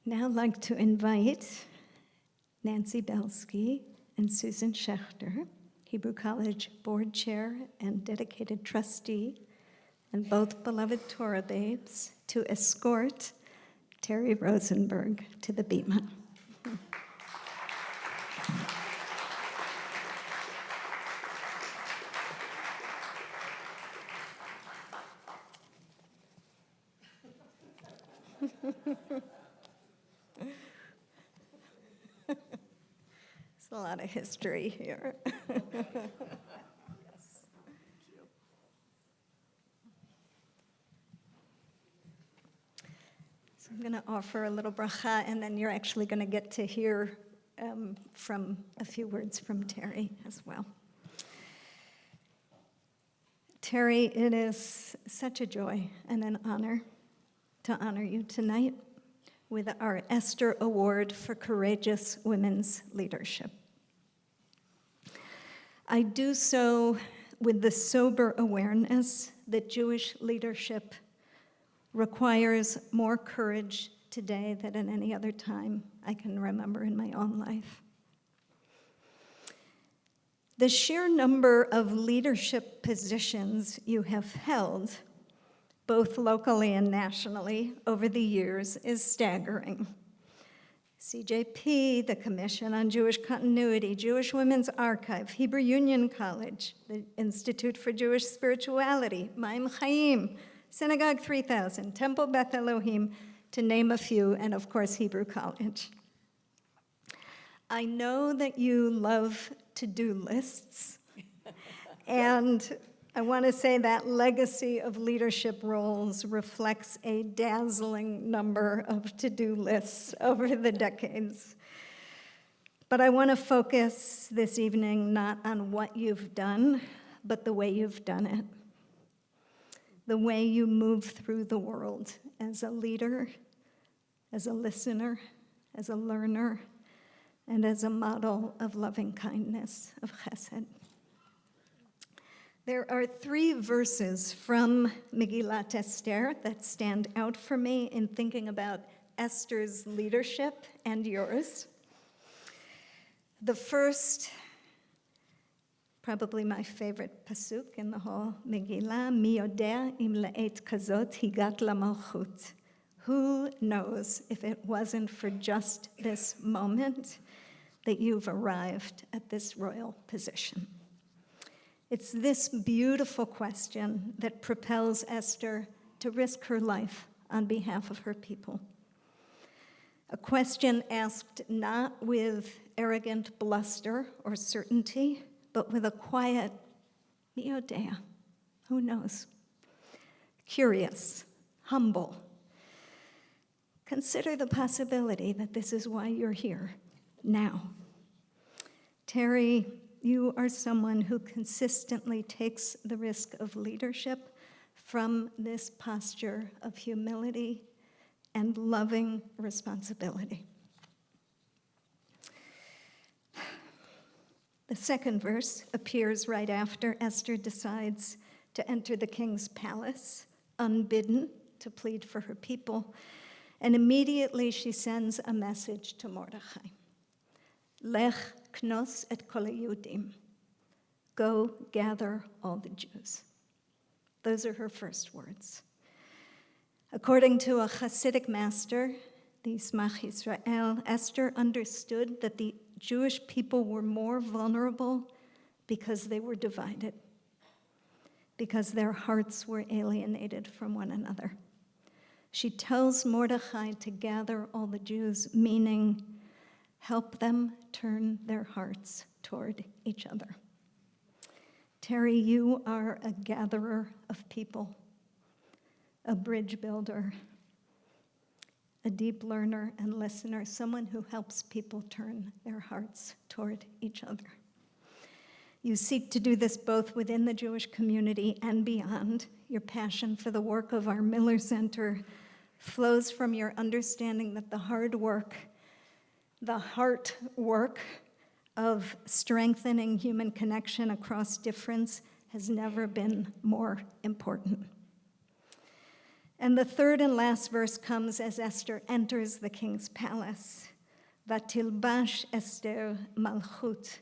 Now I'd like to invite Nancy Belsky and Susan Schechter, Hebrew College board chair and dedicated trustee, and both beloved Torah babes, to escort Teri Rosenberg to the bima. There's a lot of history here. So I'm going to offer a little bracha, and then you're actually going to get to hear from a few words from Teri as well. Teri, it is such a joy and an honor to honor you tonight with our Esther Award for Courageous Women's Leadership. I do so with the sober awareness that Jewish leadership requires more courage today than at any other time I can remember in my own life. The sheer number of leadership positions you have held, both locally and nationally, over the years is staggering. CJP, the Commission on Jewish Continuity, Jewish Women's Archive, Hebrew Union College, the Institute for Jewish Spirituality, Maim Chaim, Synagogue 3000, Temple Beth Elohim, to name a few, and of course, Hebrew College. I know that you love to-do lists, and I want to say that legacy of leadership roles reflects a dazzling number of to-do lists over the decades. But I want to focus this evening not on what you've done, but the way you've done it. The way you move through the world as a leader, as a listener, as a learner, and as a model of loving kindness, of chesed. There are 3 verses from Megillat Esther that stand out for me in thinking about Esther's leadership and yours. The first, probably my favorite pasuk in the whole Megillah, Mi yodea im le'et kazot higat lamalchut. Who knows if it wasn't for just this moment that you've arrived at this royal position? It's this beautiful question that propels Esther to risk her life on behalf of her people. A question asked not with arrogant bluster or certainty, but with a quiet, mi yodea, who knows? Curious, humble. Consider the possibility that this is why you're here now. Teri, you are someone who consistently takes the risk of leadership from this posture of humility and loving responsibility. The second verse appears right after Esther decides to enter the king's palace, unbidden, to plead for her people, and immediately she sends a message to Mordechai. Lech knos et kol hayudim. Go gather all the Jews. Those are her first words. According to a Hasidic master, the Smach Yisrael, Esther understood that the Jewish people were more vulnerable because they were divided, because their hearts were alienated from one another. She tells Mordechai to gather all the Jews, meaning help them turn their hearts toward each other. Teri, you are a gatherer of people, a bridge builder, a deep learner and listener, someone who helps people turn their hearts toward each other. You seek to do this both within the Jewish community and beyond. Your passion for the work of our Miller Center flows from your understanding that the hard work, the heart work of strengthening human connection across difference has never been more important. And the third and last verse comes as Esther enters the king's palace. Vatilbash Esther malchut.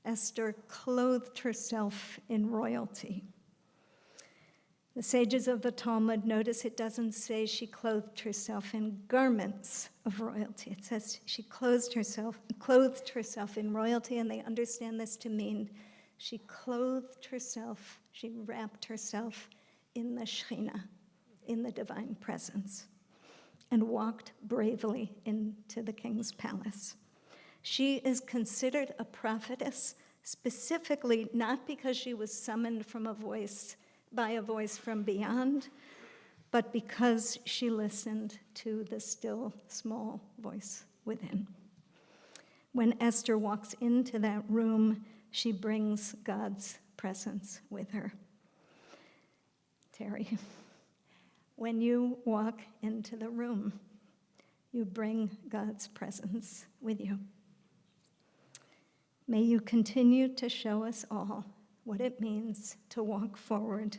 Esther clothed herself in royalty. The sages of the Talmud, notice it doesn't say she clothed herself in garments of royalty. It says she clothed herself in royalty, and they understand this to mean she clothed herself, she wrapped herself in the Shekhinah, in the divine presence, and walked bravely into the king's palace. She is considered a prophetess specifically not because she was summoned by a voice from beyond, but because she listened to the still small voice within. When Esther walks into that room, she brings God's presence with her. Teri, when you walk into the room, you bring God's presence with you. May you continue to show us all what it means to walk forward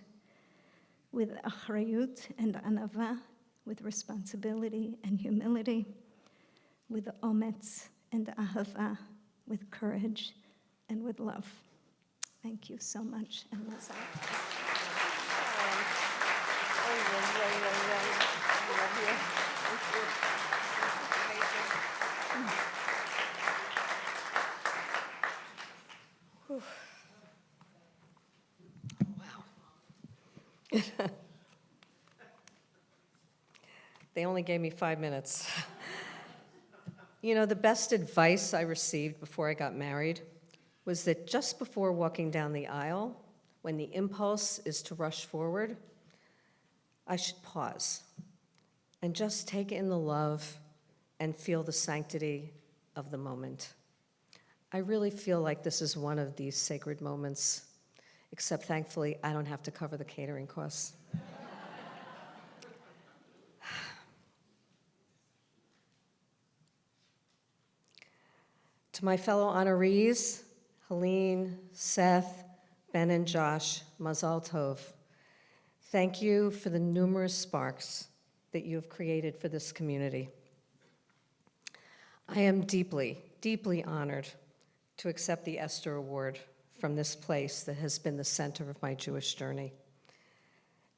with achrayut and anava, with responsibility and humility, with ometz and ahava, with courage and with love. Thank you so much, and mazal. They only gave me 5 minutes. You know, the best advice I received before I got married was that just before walking down the aisle, when the impulse is to rush forward, I should pause and just take in the love and feel the sanctity of the moment. I really feel like this is one of these sacred moments, except thankfully I don't have to cover the catering costs. To my fellow honorees, Helene, Seth, Ben, and Josh, Mazal Tov, thank you for the numerous sparks that you have created for this community. I am deeply, deeply honored to accept the Esther Award from this place that has been the center of my Jewish journey.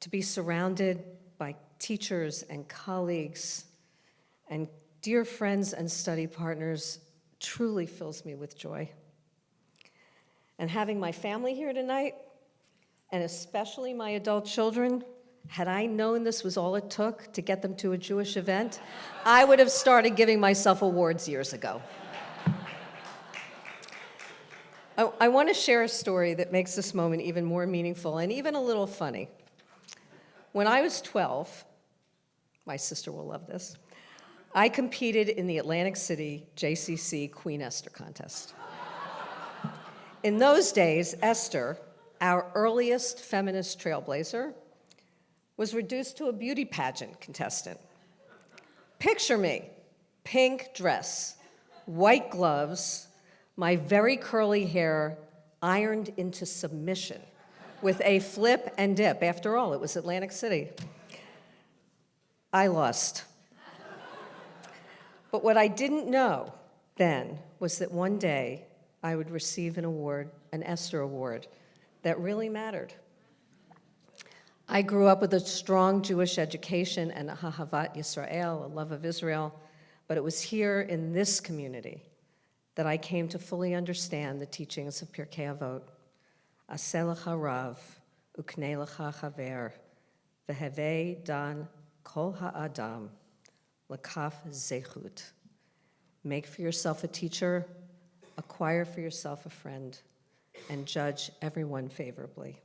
To be surrounded by teachers and colleagues and dear friends and study partners truly fills me with joy. And having my family here tonight, and especially my adult children, had I known this was all it took to get them to a Jewish event, I would have started giving myself awards years ago. I want to share a story that makes this moment even more meaningful and even a little funny. When I was 12, my sister will love this, I competed in the Atlantic City JCC Queen Esther contest. In those days, Esther, our earliest feminist trailblazer, was reduced to a beauty pageant contestant. Picture me, pink dress, white gloves, my very curly hair ironed into submission with a flip and dip. After all, it was Atlantic City. I lost. But what I didn't know then was that one day I would receive an award, an Esther Award, that really mattered. I grew up with a strong Jewish education and a Ahavat Yisrael, a love of Israel, but it was here in this community that I came to fully understand the teachings of Pirkei Avot. Aseh lecha rav, uknei lecha chaver, vehevei dan kol ha'adam, lakaf zechut. Make for yourself a teacher, acquire for yourself a friend, and judge everyone favorably.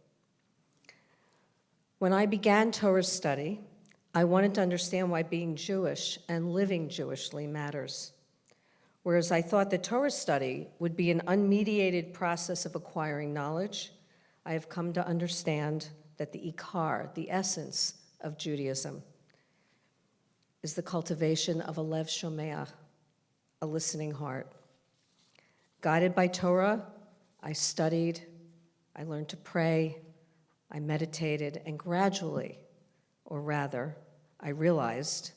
When I began Torah study, I wanted to understand why being Jewish and living Jewishly matters. Whereas I thought that Torah study would be an unmediated process of acquiring knowledge, I have come to understand that the ikar, the essence of Judaism, is the cultivation of a lev shomeach, a listening heart. Guided by Torah, I studied, I learned to pray, I meditated, and gradually, or rather, I realized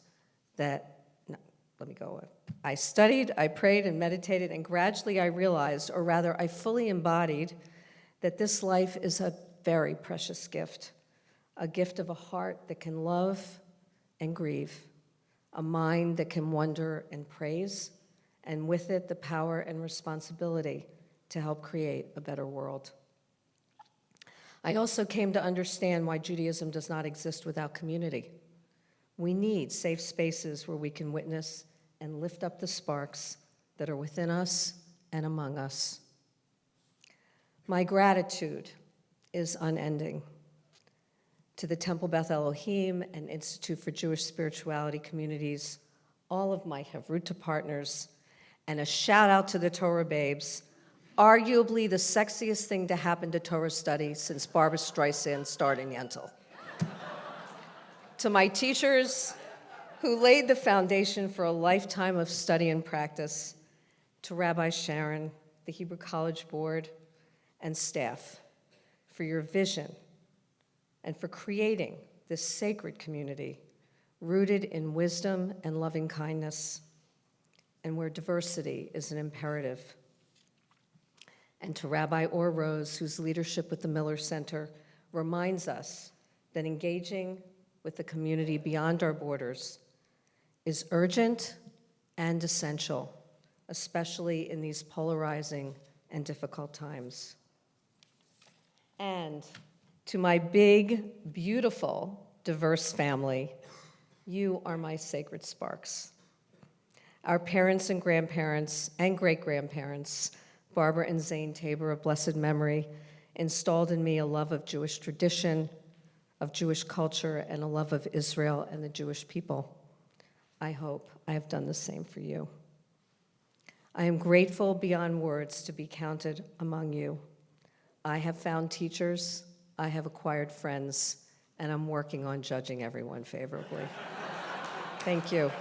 that, no, let me go. I studied, I prayed and meditated, and gradually I realized, or rather I fully embodied, that this life is a very precious gift, a gift of a heart that can love and grieve, a mind that can wonder and praise, and with it the power and responsibility to help create a better world. I also came to understand why Judaism does not exist without community. We need safe spaces where we can witness and lift up the sparks that are within us and among us. My gratitude is unending to the Temple Beth Elohim and Institute for Jewish Spirituality communities, all of my Havruta partners, and a shout out to the Torah Babes, arguably the sexiest thing to happen to Torah study since Barbra Streisand starred in Yentl. To my teachers who laid the foundation for a lifetime of study and practice, to Rabbi Sharon, the Hebrew College Board, and staff, for your vision and for creating this sacred community rooted in wisdom and loving kindness, and where diversity is an imperative. And to Rabbi Or Rose, whose leadership with the Miller Center reminds us that engaging with the community beyond our borders is urgent and essential, especially in these polarizing and difficult times. And to my big, beautiful, diverse family, you are my sacred sparks. Our parents and grandparents and great-grandparents, Barbara and Zane Tabor of blessed memory, installed in me a love of Jewish tradition, of Jewish culture, and a love of Israel and the Jewish people. I hope I have done the same for you. I am grateful beyond words to be counted among you. I have found teachers, I have acquired friends, and I'm working on judging everyone favorably. Thank you.